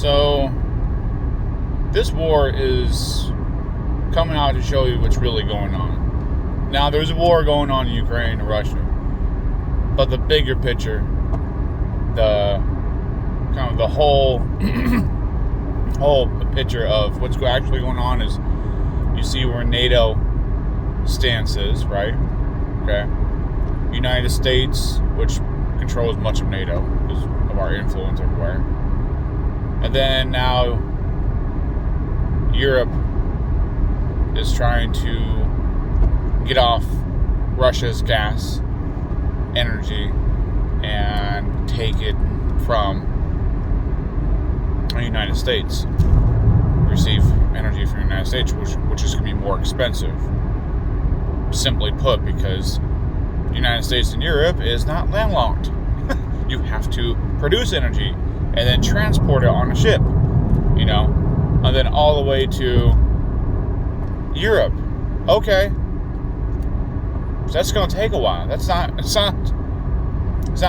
So, this war is coming out to show you what's really going on. Now, there's a war going on in Ukraine and Russia, but the bigger picture, the kind of the whole picture of what's actually going on is you see where NATO stance is, right? Okay. United States, which controls much of NATO because of our influence everywhere. And then now Europe is trying to get off Russia's gas, energy, and take it from the United States. Receive energy from the United States, which is going to be more expensive. Simply put, because the United States and Europe is not landlocked. You have to produce energy and then transport it on a ship, and then all the way to Europe. Okay, so that's going to take a while. It's not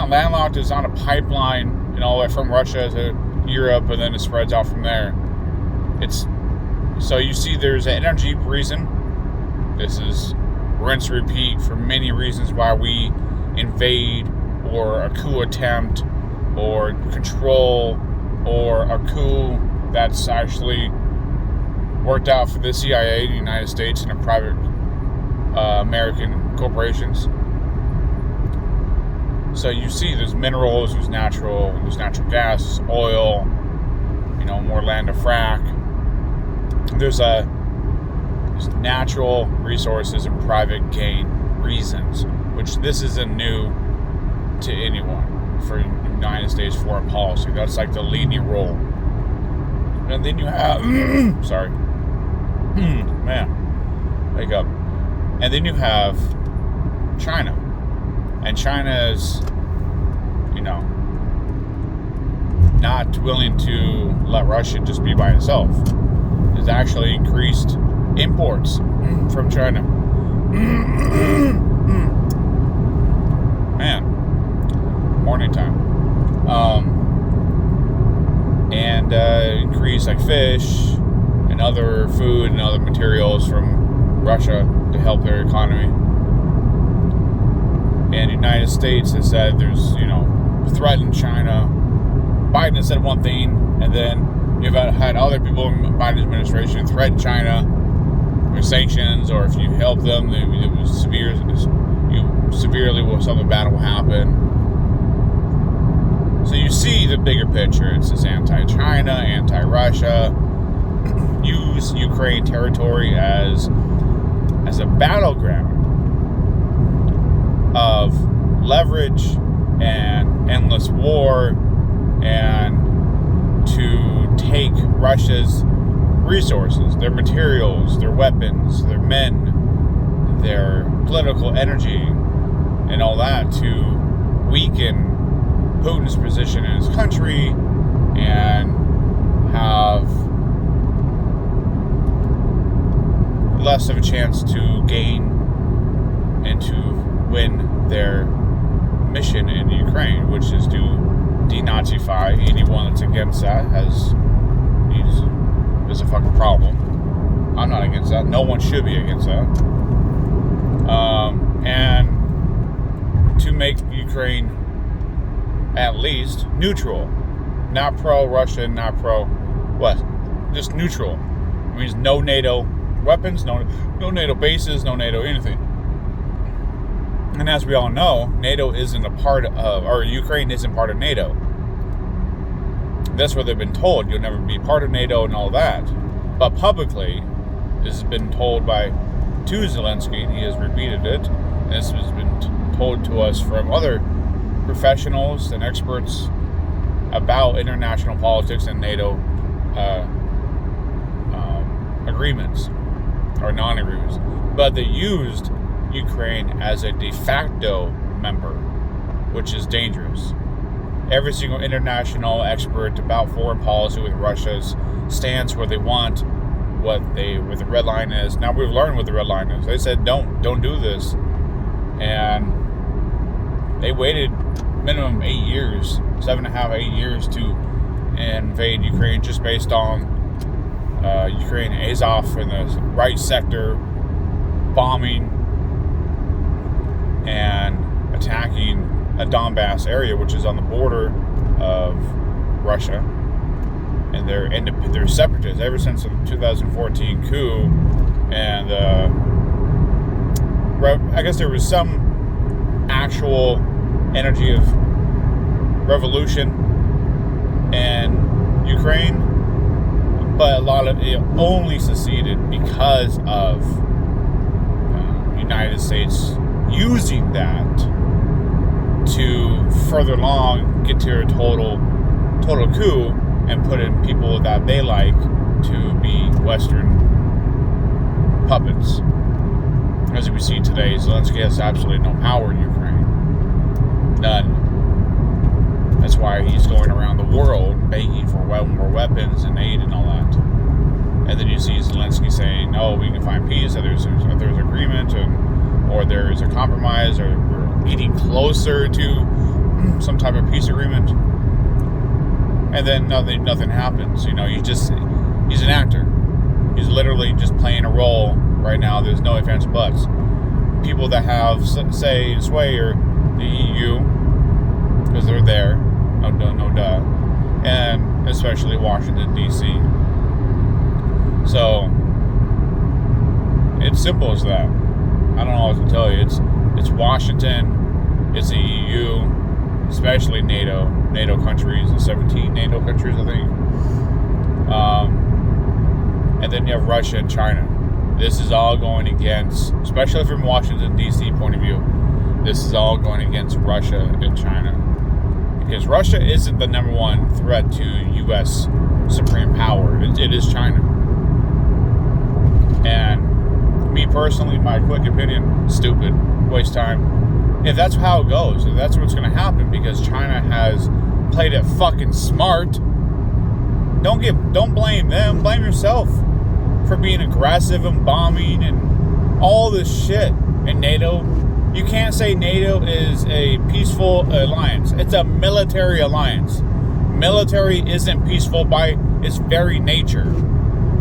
landlocked. It's not a pipeline, all the way from Russia to Europe, and then it spreads out from there. So you see, there's an energy reason. This is rinse repeat for many reasons why we invade, or a coup attempt, or control, or a coup that's actually worked out for the CIA, the United States, and the private American corporations. So you see, there's minerals, there's natural gas, oil, more land to frack. There's natural resources and private gain reasons, which this isn't new to anyone for United States foreign policy. That's like the leading role. And then you have, sorry, wake up. And then you have China. And China is, not willing to let Russia just be by itself. It's actually increased imports from China. Man, morning time. And increase like fish and other food and other materials from Russia to help their economy. And the United States has said there's, threatened China. Biden has said one thing, and then you've had other people in Biden's administration threaten China with sanctions, or if you help them, it was severely something bad will happen. So you see the bigger picture. It's this anti-China, anti-Russia, use Ukraine territory as a battleground of leverage and endless war, and to take Russia's resources, their materials, their weapons, their men, their political energy, and all that, to weaken Putin's position in his country and have less of a chance to gain and to win their mission in Ukraine, which is to denazify anyone that's against that is a fucking problem. I'm not against that. No one should be against that. And to make Ukraine at least neutral, not pro-Russian, not pro-what, just neutral. It means no NATO weapons, no NATO bases, no NATO anything. And as we all know, NATO isn't a part of, or Ukraine isn't part of NATO. That's what they've been told. You'll never be part of NATO and all that. But publicly, this has been told to Zelensky, and he has repeated it. And this has been told to us from other professionals and experts about international politics and NATO agreements or non-agreements. But they used Ukraine as a de facto member, which is dangerous. Every single international expert about foreign policy with Russia's stance, where they want what the red line is. Now we've learned what the red line is. They said don't do this, and they waited minimum 8 years, 7.5, 8 years to invade Ukraine just based on Ukraine Azov in the right sector bombing and attacking a Donbass area, which is on the border of Russia. And they're separatists ever since the 2014 coup. And I guess there was some actual energy of revolution in Ukraine, but a lot of it only succeeded because of United States using that to further along get to a total coup and put in people that they like to be Western puppets. As we see today, Zelensky has absolutely no power in Ukraine. None. That's why he's going around the world begging for more weapons and aid and all that. And then you see Zelensky saying, "No, we can find peace. Or there's agreement, or there's a compromise, or we're getting closer to some type of peace agreement." And then nothing happens. He's an actor. He's literally just playing a role right now. There's no ifs, ands, buts. People that have say and sway are the EU, because they're there, no duh, and especially Washington D.C. So it's simple as that. I don't know what to tell you. It's Washington, it's the EU, especially NATO countries, the 17 NATO countries, I think. And then you have Russia and China. This is all going against, especially from Washington, D.C. point of view, this is all going against Russia and China. Because Russia isn't the number one threat to U.S. supreme power. It is China. And me personally, my quick opinion, stupid, waste time. If that's how it goes, if that's what's going to happen, because China has played it fucking smart, don't blame them, blame yourself for being aggressive and bombing and all this shit. And NATO, you can't say NATO is a peaceful alliance. It's a military alliance. Military isn't peaceful by its very nature.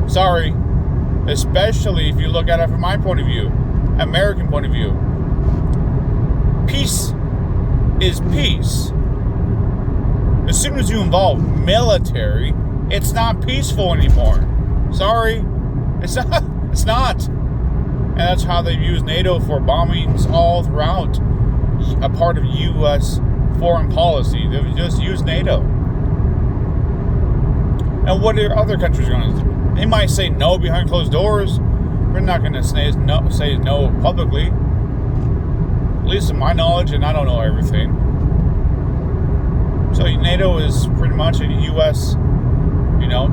Sorry. Especially if you look at it from my point of view, American point of view. Peace is peace. As soon as you involve military, it's not peaceful anymore. Sorry. It's not. And that's how they've used NATO for bombings all throughout a part of U.S. foreign policy. They've just used NATO. And what are other countries going to do? They might say no behind closed doors. We're not going to say no publicly. At least in my knowledge, and I don't know everything. So NATO is pretty much a U.S.,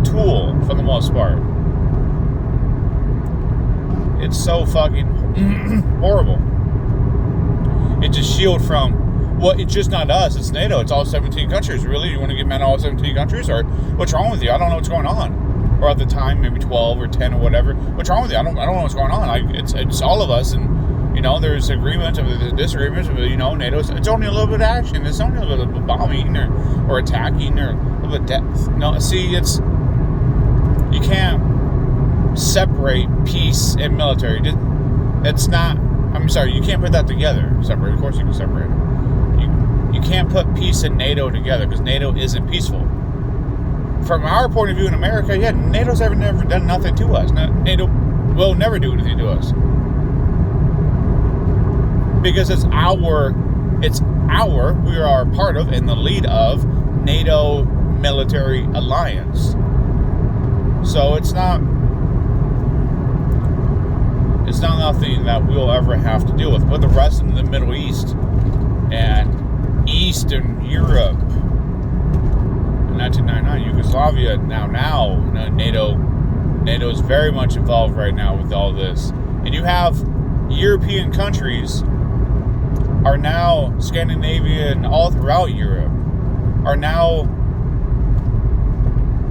tool for the most part. It's so fucking horrible. It just shield from, it's just not us, it's NATO, it's all 17 countries. Really? You want to get mad at all 17 countries? Or what's wrong with you? I don't know what's going on. Or at the time, maybe 12 or 10 or whatever. What's wrong with you? I don't know what's going on. It's all of us, and there's agreement, there's disagreement, NATO, it's only a little bit of action, it's only a little bit of bombing or attacking or a little bit of death. No, see, you can't separate peace and military. It's not, you can't put that together. Separate, of course you can separate it. You can't put peace and NATO together, because NATO isn't peaceful. From our point of view in America, NATO's never done nothing to us. NATO will never do anything to us. Because we are part of, in the lead of, NATO military alliance. So it's not nothing that we'll ever have to deal with. But the rest of the Middle East and Eastern Europe, in 1999, Yugoslavia, now NATO is very much involved right now with all this. And you have European countries are now, Scandinavia and all throughout Europe, are now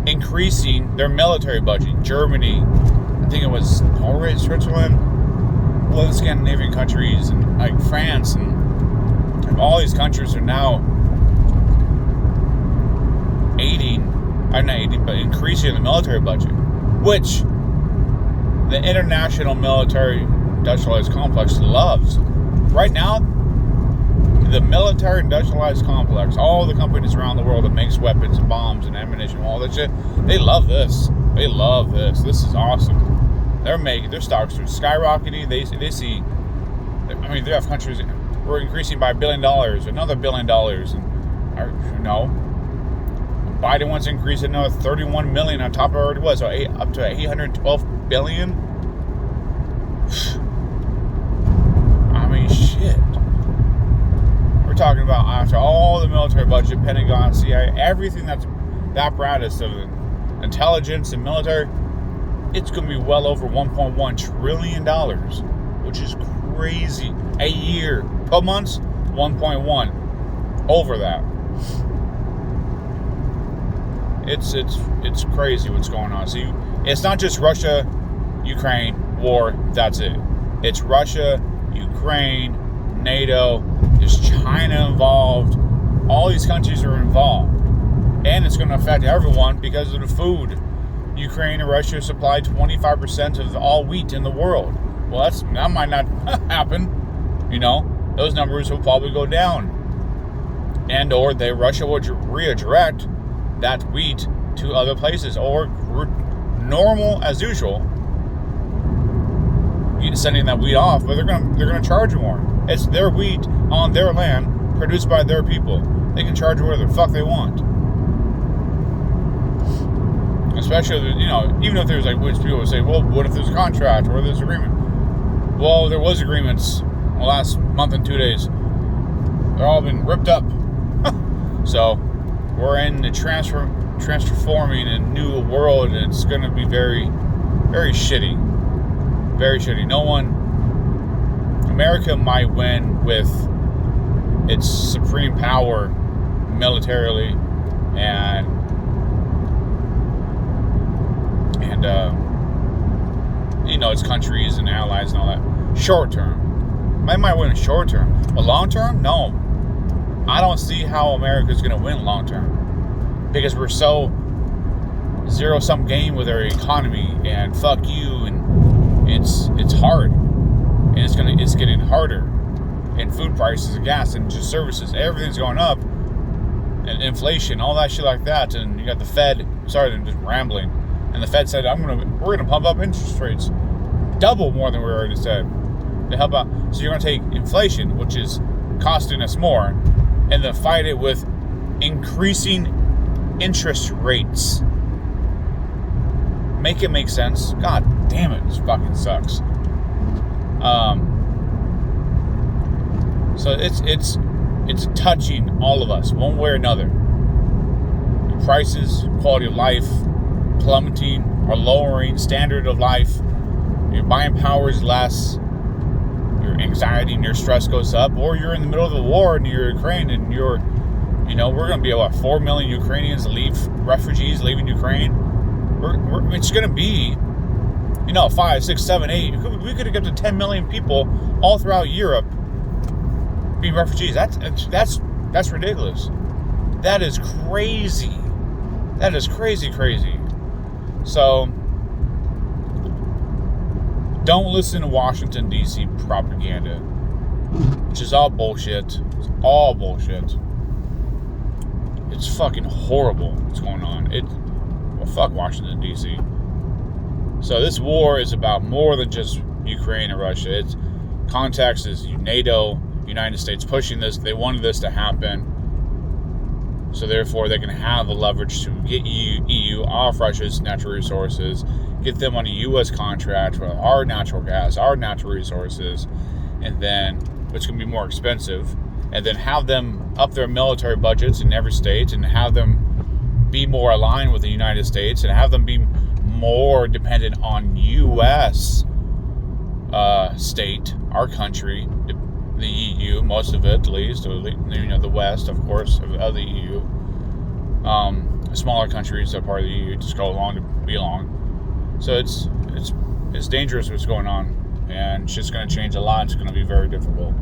increasing their military budget. Germany, I think it was Norway, Switzerland, all the Scandinavian countries, and like France, and all these countries are now aiding I'm not eating, but increasing the military budget, which the international military industrialized complex loves. Right now, the military industrialized complex, all the companies around the world that makes weapons and bombs and ammunition, all that shit, they love this. They love this. This is awesome. Their stocks are skyrocketing. They see, I mean, they have countries, we're increasing by $1 billion, another $1 billion, and Biden wants to increase another 31 million on top of it already was, so up to 812 billion. I mean, shit. We're talking about after all the military budget, Pentagon, CIA, everything that's the apparatus of intelligence and military, it's going to be well over $1.1 trillion, which is crazy. A year, 12 months, 1.1, over that. It's crazy what's going on. So it's not just Russia, Ukraine war. That's it. It's Russia, Ukraine, NATO. There's China involved. All these countries are involved, and it's going to affect everyone because of the food. Ukraine and Russia supply 25% of all wheat in the world. Well, that might not happen. Those numbers will probably go down, and/or Russia would redirect that wheat to other places, or normal as usual, sending that wheat off, but they're gonna charge more. It's their wheat on their land, produced by their people. They can charge whatever the fuck they want. Especially, even if there's which people would say, well, what if there's a contract or there's agreement? Well, there was agreements in the last month and 2 days. They're all been ripped up. So we're in the transforming a new world, and it's going to be very, very shitty. Very shitty. America might win with its supreme power militarily and its countries and allies and all that. Short term. Might win short term. But long term, no. I don't see how America's going to win long term. Because we're so zero-sum game with our economy, and fuck you, and it's hard. And it's getting harder. And food prices and gas and just services, everything's going up. And inflation, all that shit like that. And you got the Fed, sorry, I'm just rambling. And the Fed said, we're gonna pump up interest rates double more than we already said to help out. So you're gonna take inflation, which is costing us more, and then fight it with increasing interest rates. Make it make sense. God damn it, this fucking sucks. So it's touching all of us one way or another. The prices, quality of life, plummeting or lowering standard of life. Your buying power is less. Your anxiety and your stress goes up. Or you're in the middle of the war in Ukraine, and we're going to be about 4 million Ukrainians refugees leaving Ukraine. It's going to be, 5, 6, 7, 8. We could have got to 10 million people all throughout Europe being refugees. That's ridiculous. That is crazy. That is crazy. So, don't listen to Washington, D.C. propaganda, which is all bullshit. It's all bullshit. It's fucking horrible what's going on. Fuck Washington, D.C. So this war is about more than just Ukraine and Russia. Its context is NATO, United States pushing this. They wanted this to happen. So therefore, they can have the leverage to get EU off Russia's natural resources, get them on a U.S. contract for our natural gas, our natural resources, and then, which can be more expensive, and then have them up their military budgets in every state, and have them be more aligned with the United States, and have them be more dependent on U.S. State, our country, the EU, most of it at least, or the West, of course, of the EU. Smaller countries that are part of the EU just go along to be along. So it's dangerous what's going on, and it's just going to change a lot. It's going to be very difficult.